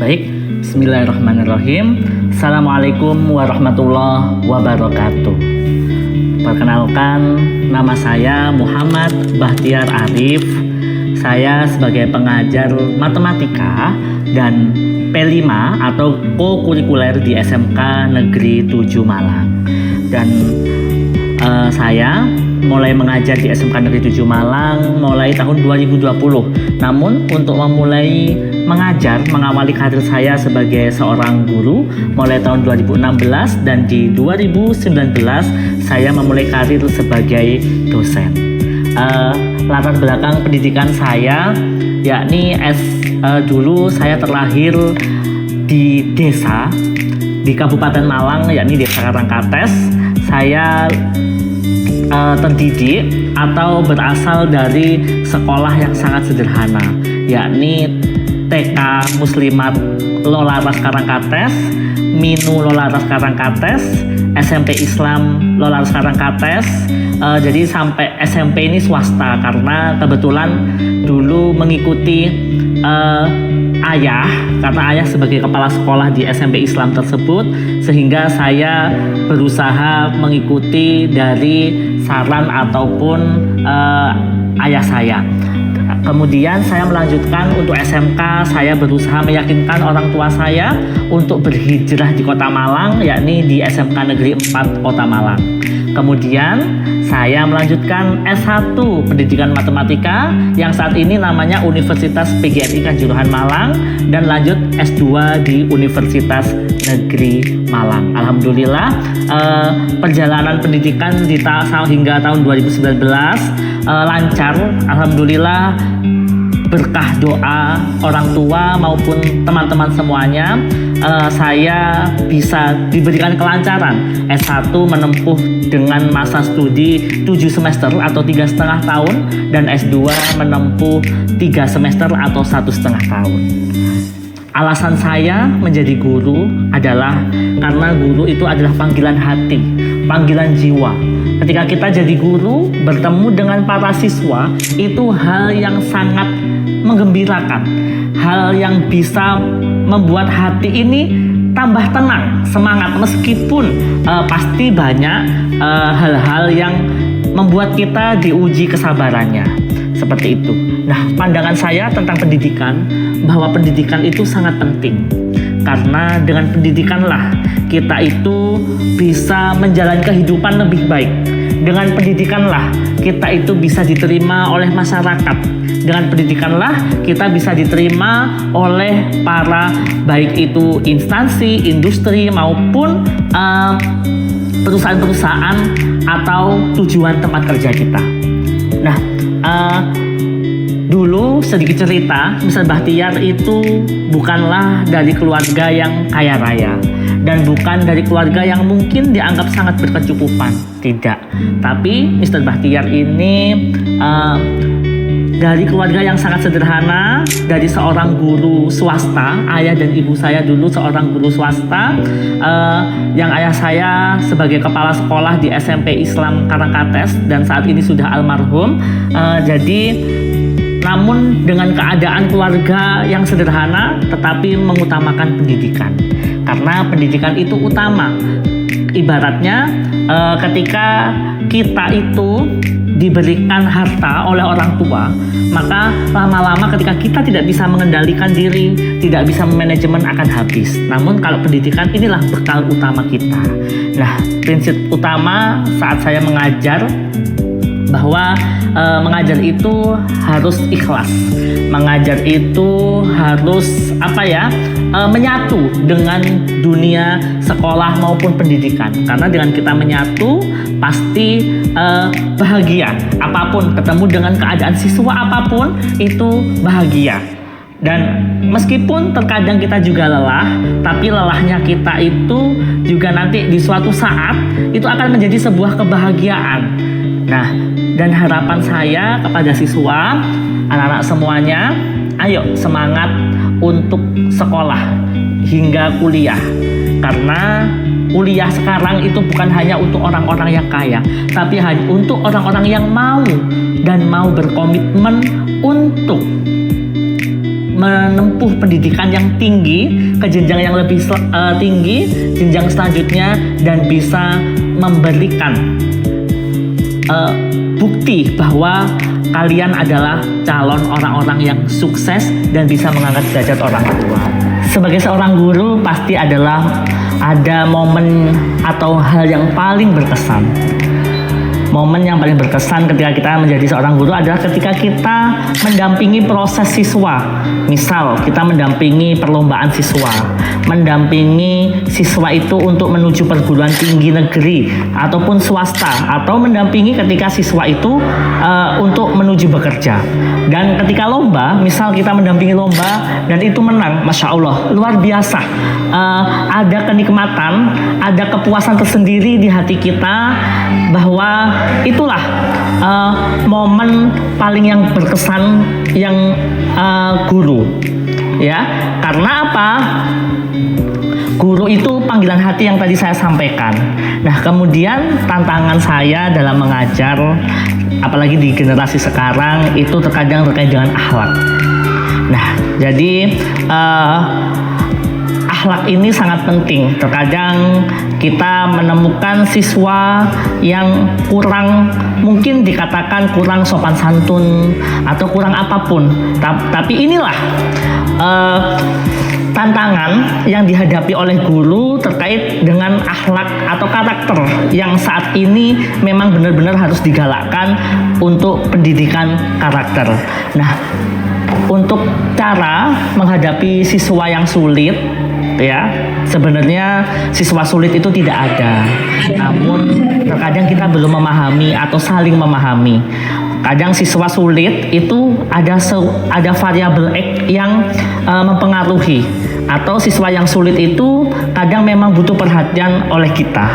Baik, bismillahirrahmanirrahim. Assalamualaikum warahmatullahi wabarakatuh. Perkenalkan, nama saya Muhammad Bahtiar Arif. Saya sebagai pengajar matematika dan P5 atau co-kurikuler di SMK Negeri 7 Malang. Dan saya mulai mengajar di SMK Negeri 7 Malang mulai tahun 2020. Namun untuk memulai mengajar, mengawali karir saya sebagai seorang guru mulai tahun 2016, dan di 2019 saya memulai karir sebagai dosen. Latar belakang pendidikan saya yakni dulu saya terlahir di desa di Kabupaten Malang, yakni Desa Karangkates. Saya terdidik atau berasal dari sekolah yang sangat sederhana, yakni TK Muslimat Lolaras Karangkates, Minu Lolaras Karangkates, SMP Islam Lolaras Karangkates. Jadi sampai SMP ini swasta karena kebetulan dulu mengikuti ayah, karena ayah sebagai kepala sekolah di SMP Islam tersebut, sehingga saya berusaha mengikuti dari saran ataupun ayah saya. Kemudian saya melanjutkan untuk SMK, saya berusaha meyakinkan orang tua saya untuk berhijrah di Kota Malang, yakni di SMK Negeri 4 Kota Malang. Kemudian saya melanjutkan S1 Pendidikan Matematika yang saat ini namanya Universitas PGRI Kanjuruhan Malang, dan lanjut S2 di Universitas Negeri Malang. Alhamdulillah perjalanan pendidikan hingga tahun 2019 lancar. Alhamdulillah berkah doa orang tua maupun teman-teman semuanya, saya bisa diberikan kelancaran S1 menempuh dengan masa studi 7 semester atau 3,5 tahun, dan S2 menempuh 3 semester atau 1,5 tahun. Alasan saya menjadi guru adalah karena guru itu adalah panggilan hati, panggilan jiwa. Ketika kita jadi guru, bertemu dengan para siswa, itu hal yang sangat menggembirakan, hal yang bisa membuat hati ini tambah tenang, semangat, meskipun pasti banyak hal-hal yang membuat kita diuji kesabarannya, seperti itu. Nah, pandangan saya tentang pendidikan, bahwa pendidikan itu sangat penting, karena dengan pendidikanlah kita itu bisa menjalani kehidupan lebih baik. Dengan pendidikanlah kita itu bisa diterima oleh masyarakat. Dengan pendidikanlah kita bisa diterima oleh para, baik itu instansi, industri maupun perusahaan-perusahaan atau tujuan tempat kerja kita. Nah, dulu sedikit cerita, Mr. Bahtiar itu bukanlah dari keluarga yang kaya raya, dan bukan dari keluarga yang mungkin dianggap sangat berkecukupan, tidak. Tapi Mr. Bahtiar ini dari keluarga yang sangat sederhana, dari seorang guru swasta. Ayah dan ibu saya dulu seorang guru swasta, yang ayah saya sebagai kepala sekolah di SMP Islam Karangkates, dan saat ini sudah almarhum. Namun dengan keadaan keluarga yang sederhana, tetapi mengutamakan pendidikan, karena pendidikan itu utama. Ibaratnya ketika kita itu diberikan harta oleh orang tua, maka lama-lama ketika kita tidak bisa mengendalikan diri, tidak bisa manajemen, akan habis. Namun kalau pendidikan, inilah bekal utama kita. Nah, prinsip utama saat saya mengajar, bahwa mengajar itu harus ikhlas, mengajar itu harus menyatu dengan dunia sekolah maupun pendidikan, karena dengan kita menyatu pasti bahagia. Apapun, ketemu dengan keadaan siswa apapun itu bahagia. Dan meskipun terkadang kita juga lelah, tapi lelahnya kita itu juga nanti di suatu saat itu akan menjadi sebuah kebahagiaan. Nah, dan harapan saya kepada siswa, anak-anak semuanya, ayo semangat untuk sekolah hingga kuliah. Karena kuliah sekarang itu bukan hanya untuk orang-orang yang kaya, tapi hanya untuk orang-orang yang mau dan mau berkomitmen untuk menempuh pendidikan yang tinggi, ke jenjang yang lebih tinggi, jenjang selanjutnya, dan bisa memberikan bukti bahwa kalian adalah calon orang-orang yang sukses dan bisa mengangkat derajat orang tua. Sebagai seorang guru pasti ada momen atau hal yang paling berkesan. Momen yang paling berkesan ketika kita menjadi seorang guru adalah ketika kita mendampingi proses siswa. Misal, kita mendampingi perlombaan siswa, mendampingi siswa itu untuk menuju perguruan tinggi negeri ataupun swasta, atau mendampingi ketika siswa itu untuk menuju bekerja. Dan ketika lomba, misal kita mendampingi lomba dan itu menang, Masya Allah, luar biasa. Ada kenikmatan, ada kepuasan tersendiri di hati kita bahwa itulah momen paling yang berkesan yang guru, ya. Karena apa? Guru itu panggilan hati yang tadi saya sampaikan. Nah, kemudian tantangan saya dalam mengajar, apalagi di generasi sekarang, itu terkadang terkait dengan akhlak. Nah, jadi akhlak ini sangat penting. Terkadang kita menemukan siswa yang mungkin dikatakan kurang sopan santun atau kurang apapun. Tapi inilah tantangan yang dihadapi oleh guru terkait dengan akhlak atau karakter yang saat ini memang benar-benar harus digalakkan untuk pendidikan karakter. Nah, untuk cara menghadapi siswa yang sulit, ya, sebenarnya siswa sulit itu tidak ada, namun terkadang kita belum memahami atau saling memahami. Kadang siswa sulit itu ada variabel X yang mempengaruhi, atau siswa yang sulit itu kadang memang butuh perhatian oleh kita.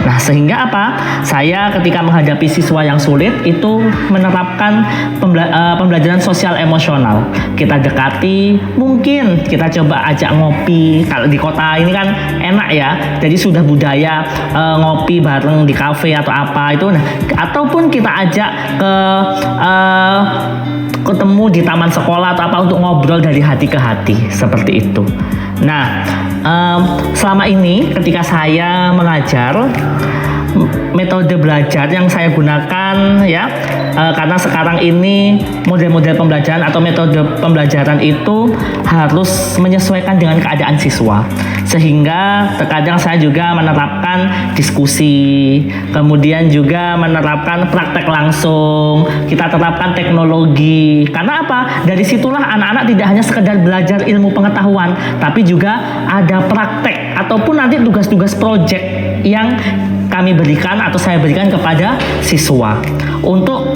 Nah, sehingga apa? Saya ketika menghadapi siswa yang sulit itu menerapkan pembelajaran sosial emosional. Kita dekati, mungkin kita coba ajak ngopi. Kalau di kota ini kan enak ya, jadi sudah budaya ngopi bareng di kafe atau apa itu. Nah, ataupun kita ajak ketemu di taman sekolah atau apa untuk ngobrol dari hati ke hati, seperti itu. Nah, selama ini ketika saya mengajar, metode belajar yang saya gunakan, ya, karena sekarang ini model-model pembelajaran atau metode pembelajaran itu harus menyesuaikan dengan keadaan siswa, sehingga terkadang saya juga menerapkan diskusi, kemudian juga menerapkan praktek langsung, kita terapkan teknologi. Karena apa? Dari situlah anak-anak tidak hanya sekedar belajar ilmu pengetahuan, tapi juga ada praktek ataupun nanti tugas-tugas proyek yang kami berikan atau saya berikan kepada siswa untuk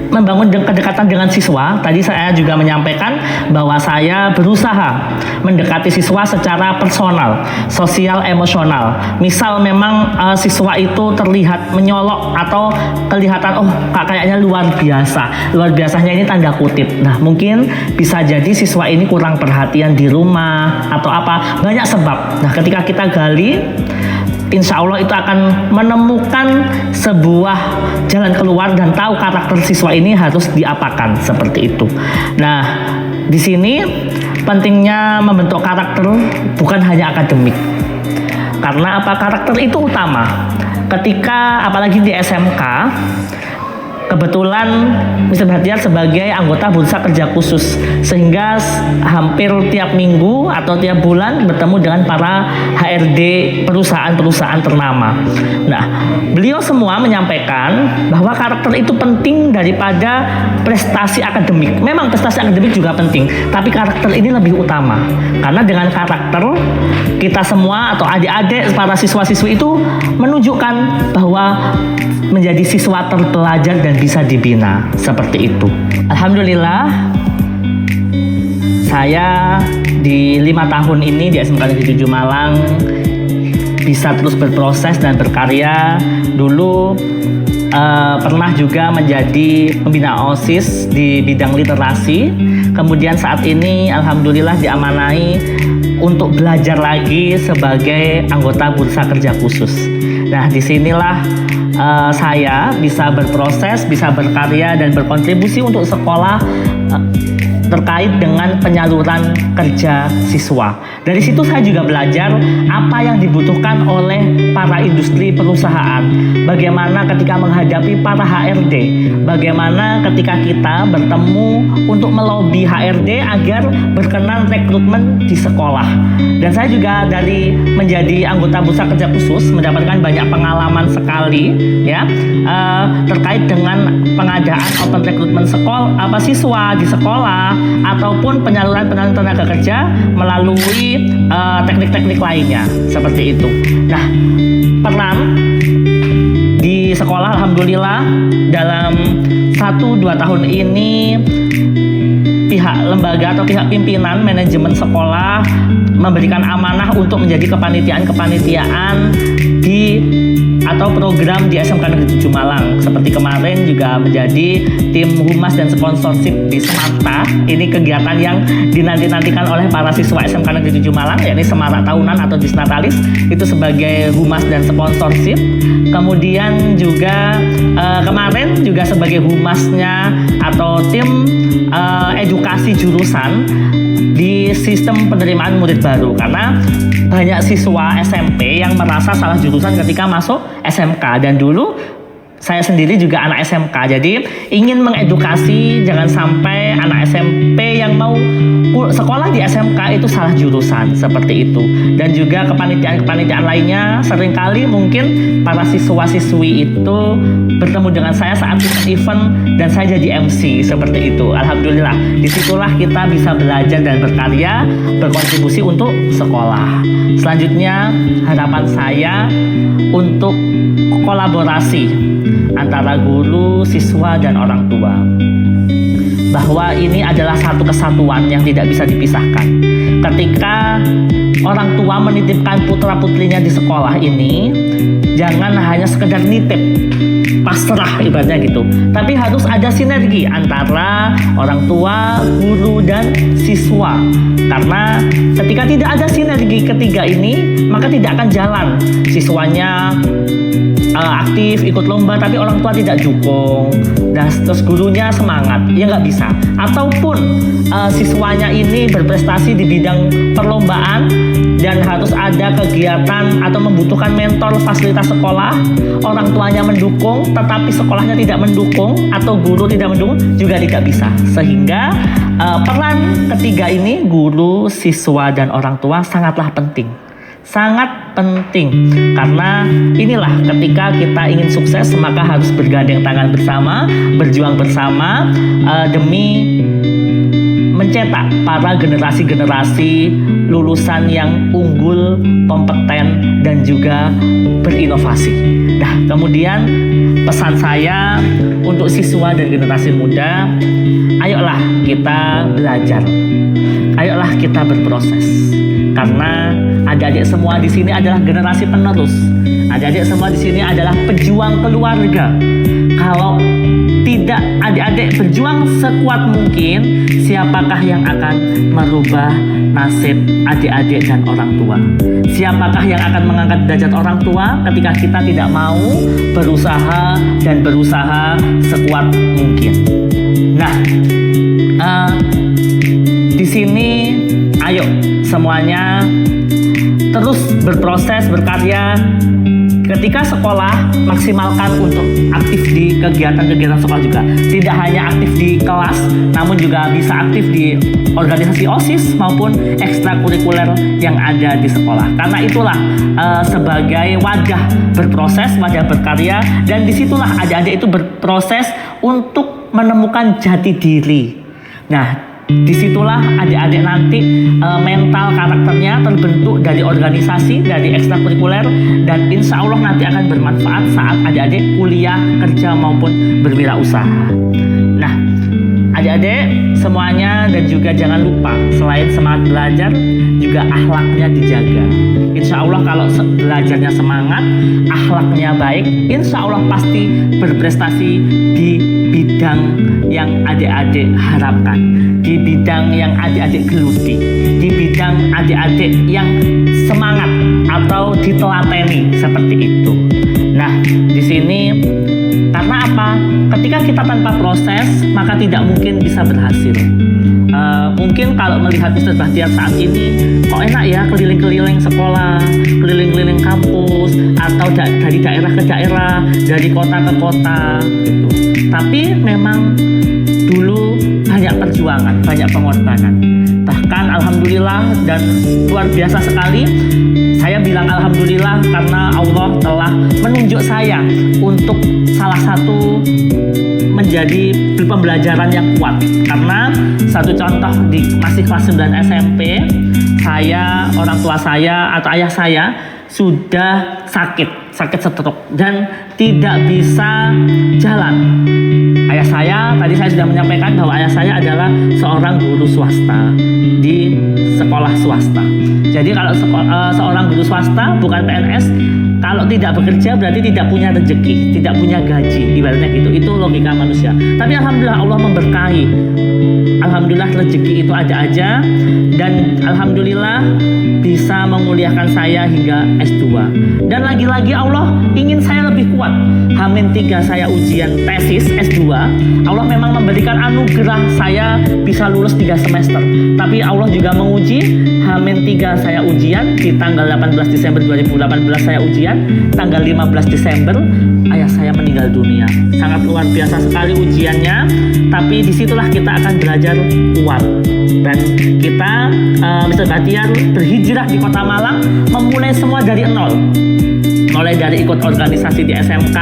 membangun kedekatan dengan siswa. Tadi saya juga menyampaikan bahwa saya berusaha mendekati siswa secara personal, sosial, emosional. Misal memang siswa itu terlihat menyolok atau kelihatan kayaknya luar biasa. Luar biasanya ini tanda kutip. Nah, mungkin bisa jadi siswa ini kurang perhatian di rumah atau apa. Banyak sebab. Nah, ketika kita gali, insya Allah itu akan menemukan sebuah jalan keluar dan tahu karakter siswa ini harus diapakan, seperti itu. Nah, di sini pentingnya membentuk karakter bukan hanya akademik. Karena apa? Karakter itu utama. Ketika apalagi di SMK, kebetulan Mr. Bahtiar sebagai anggota bursa kerja khusus, sehingga hampir tiap minggu atau tiap bulan bertemu dengan para HRD perusahaan-perusahaan ternama. Nah, beliau semua menyampaikan bahwa karakter itu penting daripada prestasi akademik. Memang prestasi akademik juga penting, tapi karakter ini lebih utama. Karena dengan karakter, kita semua atau adik-adik para siswa-siswi itu menunjukkan bahwa menjadi siswa terpelajar dan bisa dibina, seperti itu. Alhamdulillah, saya di 5 tahun ini di SMK Negeri 7 Malang bisa terus berproses dan berkarya. Dulu pernah juga menjadi pembina OSIS di bidang literasi. Kemudian saat ini alhamdulillah diamanai untuk belajar lagi sebagai anggota bursa kerja khusus. Nah, disinilah saya bisa berproses, bisa berkarya dan berkontribusi untuk sekolah terkait dengan penyaluran kerja siswa. Dari situ saya juga belajar apa yang dibutuhkan oleh para industri perusahaan, bagaimana ketika menghadapi para HRD, bagaimana ketika kita bertemu untuk melobi HRD agar berkenan rekrutmen di sekolah. Dan saya juga dari menjadi anggota Bursa Kerja Khusus mendapatkan banyak pengalaman sekali ya terkait dengan pengadaan open recruitment siswa di sekolah ataupun penyaluran tenaga kerja melalui teknik-teknik lainnya seperti itu. Nah, peran di sekolah alhamdulillah dalam 1-2 tahun ini pihak lembaga atau pihak pimpinan manajemen sekolah memberikan amanah untuk menjadi kepanitiaan di atau program di SMK Negeri 7 Malang. Seperti kemarin juga menjadi tim humas dan sponsorship di Semarta. Ini kegiatan yang dinanti-nantikan oleh para siswa SMK Negeri 7 Malang, yakni Semarak Tahunan atau Disnatalis, itu sebagai humas dan sponsorship. Kemudian juga kemarin juga sebagai humasnya atau tim edukasi jurusan di sistem penerimaan murid baru, karena banyak siswa SMP yang merasa salah jurusan ketika masuk SMK, dan dulu saya sendiri juga anak SMK, jadi ingin mengedukasi jangan sampai anak SMP yang mau sekolah di SMK itu salah jurusan seperti itu. Dan juga kepanitiaan lainnya, seringkali mungkin para siswa-siswi itu bertemu dengan saya saat event dan saya jadi MC seperti itu. Alhamdulillah, disitulah kita bisa belajar dan berkarya, berkontribusi untuk sekolah. Selanjutnya harapan saya untuk kolaborasi antara guru, siswa, dan orang tua, bahwa ini adalah satu kesatuan yang tidak bisa dipisahkan. Ketika orang tua menitipkan putra-putrinya di sekolah ini, jangan hanya sekedar nitip, pasrah ibaratnya gitu, tapi harus ada sinergi antara orang tua, guru, dan siswa. Karena ketika tidak ada sinergi ketiga ini, maka tidak akan jalan. Siswanya aktif ikut lomba tapi orang tua tidak dukung, dan terus gurunya semangat, ya nggak bisa. Ataupun siswanya ini berprestasi di bidang perlombaan dan harus ada kegiatan atau membutuhkan mentor fasilitas sekolah, orang tuanya mendukung tetapi sekolahnya tidak mendukung atau guru tidak mendukung, juga tidak bisa. Sehingga peran ketiga ini, guru, siswa, dan orang tua, sangatlah penting. Sangat penting, karena inilah ketika kita ingin sukses maka harus bergandeng tangan bersama, berjuang bersama demi mencetak para generasi-generasi lulusan yang unggul, kompeten, dan juga berinovasi. Nah, kemudian pesan saya untuk siswa dan generasi muda, ayolah kita belajar, ayolah kita berproses. Karena adik-adik semua di sini adalah generasi penerus. Adik-adik semua di sini adalah pejuang keluarga. Kalau tidak adik-adik berjuang sekuat mungkin, siapakah yang akan merubah nasib adik-adik dan orang tua? Siapakah yang akan mengangkat derajat orang tua ketika kita tidak mau berusaha dan berusaha sekuat mungkin? Nah, di sini ayo semuanya terus berproses, berkarya. Ketika sekolah, maksimalkan untuk aktif di kegiatan-kegiatan sekolah juga. Tidak hanya aktif di kelas, namun juga bisa aktif di organisasi OSIS maupun ekstrakurikuler yang ada di sekolah. Karena itulah sebagai wadah berproses, wadah berkarya, dan disitulah adik-adik itu berproses untuk menemukan jati diri. Nah, disitulah adik-adik nanti mental karakternya terbentuk dari organisasi, dari ekstrakurikuler, dan insya Allah nanti akan bermanfaat saat adik-adik kuliah, kerja, maupun berwirausaha. Nah, adik-adik semuanya, dan juga jangan lupa selain semangat belajar, juga akhlaknya dijaga. Insya Allah kalau belajarnya semangat, akhlaknya baik, insya Allah pasti berprestasi di bidang yang adik-adik harapkan, di bidang yang adik-adik geluti, di bidang adik-adik yang semangat atau ditelateni seperti itu. Nah, di sini Karena apa? Ketika kita tanpa proses, maka tidak mungkin bisa berhasil. Mungkin kalau melihat Ustadz Bahtiar saat ini, kok enak ya keliling-keliling sekolah, keliling-keliling kampus, atau dari daerah ke daerah, dari kota ke kota, gitu. Tapi memang dulu banyak perjuangan, banyak pengorbanan. Bahkan alhamdulillah dan luar biasa sekali, saya bilang alhamdulillah karena Allah telah menunjuk saya untuk salah satu menjadi pembelajaran yang kuat. Karena satu contoh, masih kelas 9 SMP, orang tua saya atau ayah saya sudah sakit stroke dan tidak bisa jalan. Ayah saya, tadi saya sudah menyampaikan bahwa ayah saya adalah seorang guru swasta di sekolah swasta. Jadi kalau seorang guru swasta, bukan PNS, kalau tidak bekerja berarti tidak punya rezeki, tidak punya gaji, ibaratnya gitu. Itu logika manusia. Tapi alhamdulillah Allah memberkahi. Alhamdulillah rezeki itu ada aja, dan alhamdulillah bisa menguliahkan saya hingga S2. Dan lagi-lagi Allah ingin saya lebih kuat. H-3 saya ujian tesis S2, Allah memang memberikan anugerah saya bisa lulus 3 semester. Tapi Allah juga menguji. H-3 saya ujian, di tanggal 18 Desember 2018 saya ujian, tanggal 15 Desember ayah saya meninggal dunia. Sangat luar biasa sekali ujiannya, tapi disitulah kita akan belajar kuat. Dan kita Mr. Bahtiar berhijrah di Kota Malang, memulai semua dari nol. Mulai dari ikut organisasi di SMK,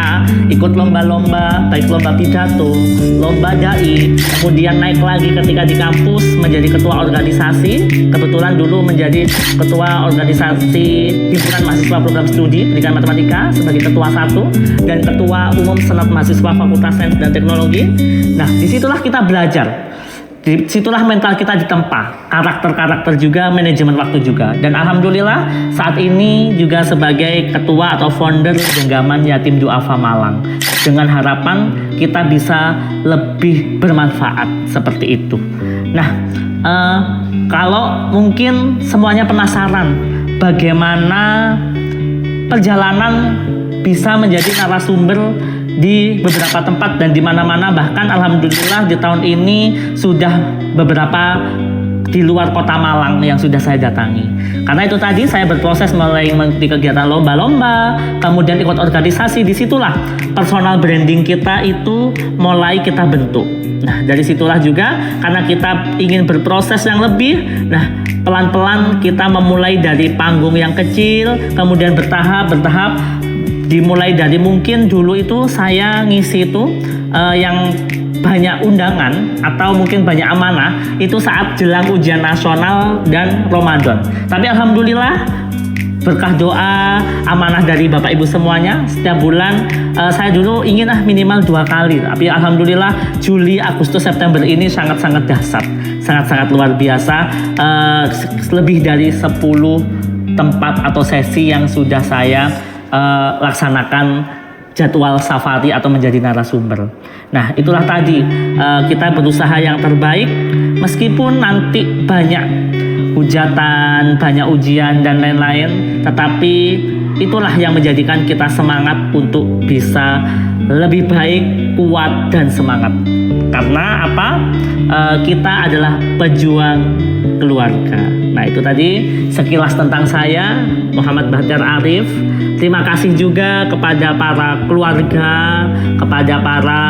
ikut lomba-lomba, baik lomba pidato, lomba dai, kemudian naik lagi ketika di kampus menjadi ketua organisasi. Kebetulan dulu menjadi ketua organisasi himpunan mahasiswa program studi pendidikan matematika sebagai ketua 1 dan ketua umum senat mahasiswa Fakultas Sains dan Teknologi. Nah, disitulah kita belajar. Disitulah mental kita ditempa, karakter-karakter juga, manajemen waktu juga. Dan alhamdulillah saat ini juga sebagai ketua atau founder Genggaman Yatim Du'afa Malang. Dengan harapan kita bisa lebih bermanfaat seperti itu. Nah, kalau mungkin semuanya penasaran bagaimana perjalanan bisa menjadi narasumber di beberapa tempat dan di mana-mana, bahkan alhamdulillah di tahun ini sudah beberapa di luar Kota Malang yang sudah saya datangi. Karena itu tadi saya berproses mulai mengikuti kegiatan lomba-lomba, kemudian ikut organisasi. Disitulah personal branding kita itu mulai kita bentuk. Nah, dari situlah juga karena kita ingin berproses yang lebih, nah pelan-pelan kita memulai dari panggung yang kecil, kemudian bertahap dimulai dari mungkin dulu itu saya ngisi itu yang banyak undangan atau mungkin banyak amanah itu saat jelang ujian nasional dan Ramadan. Tapi alhamdulillah berkah doa amanah dari Bapak Ibu semuanya, setiap bulan saya dulu ingin minimal 2 kali. Tapi alhamdulillah Juli, Agustus, September ini sangat-sangat dahsyat, sangat-sangat luar biasa. Lebih dari 10 tempat atau sesi yang sudah saya laksanakan jadwal safari atau menjadi narasumber. Nah, itulah tadi kita berusaha yang terbaik meskipun nanti banyak hujatan, banyak ujian dan lain-lain, tetapi itulah yang menjadikan kita semangat untuk bisa lebih baik, kuat dan semangat. Karena apa? Kita adalah pejuang keluarga. Nah, itu tadi sekilas tentang saya, Muhammad Bahtiar Arif. Terima kasih juga kepada para keluarga, kepada para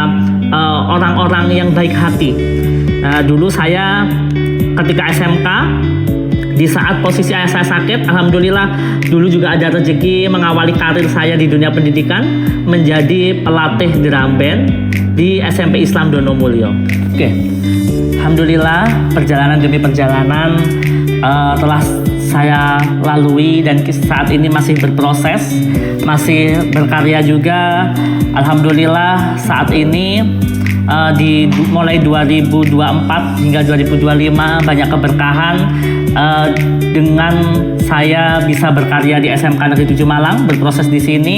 orang-orang yang baik hati. Dulu saya ketika SMK, di saat posisi ayah saya sakit, alhamdulillah dulu juga ada rezeki mengawali karir saya di dunia pendidikan menjadi pelatih drum band di SMP Islam Donomulyo. Oke, alhamdulillah perjalanan demi perjalanan telah saya lalui dan saat ini masih berproses, masih berkarya juga. Alhamdulillah saat ini mulai 2024 hingga 2025 banyak keberkahan dengan saya bisa berkarya di SMK Negeri 7 Malang, berproses di sini.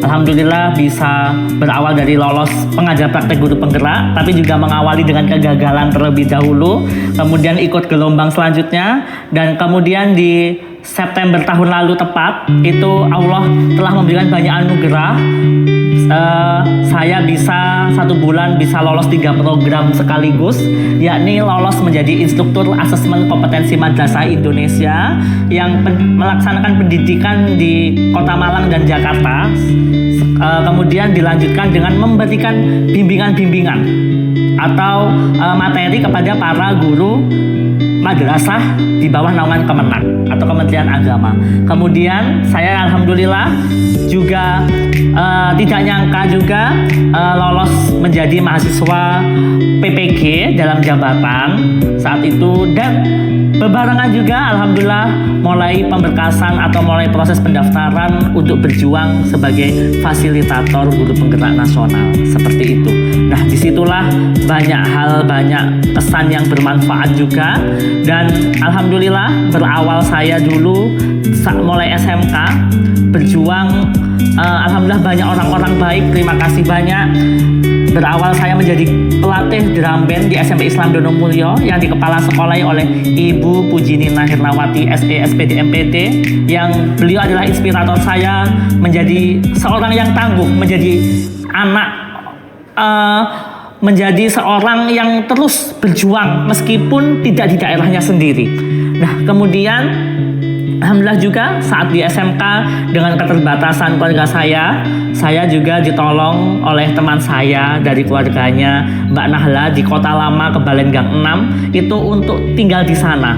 Alhamdulillah bisa berawal dari lolos pengajar praktek guru penggerak, tapi juga mengawali dengan kegagalan terlebih dahulu, kemudian ikut gelombang selanjutnya, dan kemudian di September tahun lalu tepat itu Allah telah memberikan banyak anugerah saya bisa 1 bulan bisa lolos 3 program sekaligus, yakni lolos menjadi instruktur asesmen kompetensi madrasah Indonesia yang melaksanakan pendidikan di Kota Malang dan Jakarta. Kemudian dilanjutkan dengan memberikan bimbingan-bimbingan atau materi kepada para guru madrasah di bawah naungan Kemenak atau Kementerian Agama. Kemudian saya alhamdulillah juga tidak nyangka juga lolos menjadi mahasiswa PPG dalam jabatan saat itu, dan berbarengan juga alhamdulillah mulai pemberkasan atau mulai proses pendaftaran untuk berjuang sebagai fasilitator guru penggerak nasional seperti itu. Nah, disitulah banyak hal, banyak kesan yang bermanfaat juga, dan alhamdulillah berawal saya dulu mulai SMK berjuang, alhamdulillah banyak orang-orang baik, terima kasih banyak. Berawal saya menjadi pelatih drum band di SMP Islam Donomulyo yang dikepala sekolahi oleh Ibu Pujinina Hirnawati SE SPD MPT, yang beliau adalah inspirator saya menjadi seorang yang tangguh, menjadi anak, menjadi seorang yang terus berjuang meskipun tidak di daerahnya sendiri. Nah, kemudian alhamdulillah juga saat di SMK dengan keterbatasan keluarga saya juga ditolong oleh teman saya dari keluarganya, Mbak Nahla, di Kota Lama Kebalen Gang 6 itu untuk tinggal di sana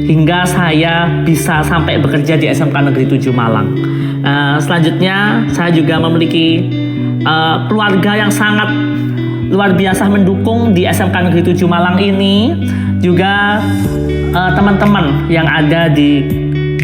hingga saya bisa sampai bekerja di SMK Negeri 7 Malang. Selanjutnya saya juga memiliki keluarga yang sangat luar biasa mendukung di SMK Negeri 7 Malang ini, juga teman-teman yang ada di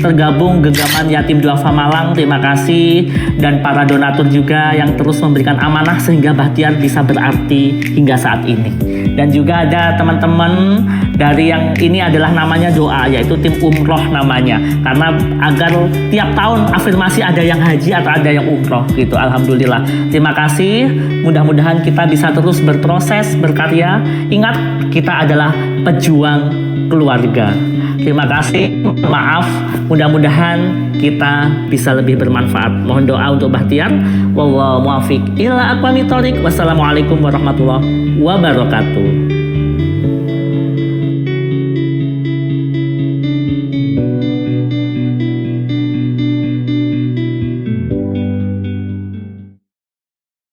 tergabung Genggaman Yatim Duafa Malang, terima kasih, dan para donatur juga yang terus memberikan amanah sehingga Bahtiar bisa berarti hingga saat ini. Dan juga ada teman-teman dari yang ini adalah namanya doa, yaitu tim umroh namanya, karena agar tiap tahun afirmasi ada yang haji atau ada yang umroh gitu. Alhamdulillah, terima kasih, mudah-mudahan kita bisa terus berproses, berkarya. Ingat, kita adalah pejuang keluarga. Terima kasih, maaf, mudah-mudahan kita bisa lebih bermanfaat. Mohon doa untuk Bahtiar. Wallahu muwaffiq ila aqwamit thoriq. Wassalamualaikum warahmatullahi wabarakatuh.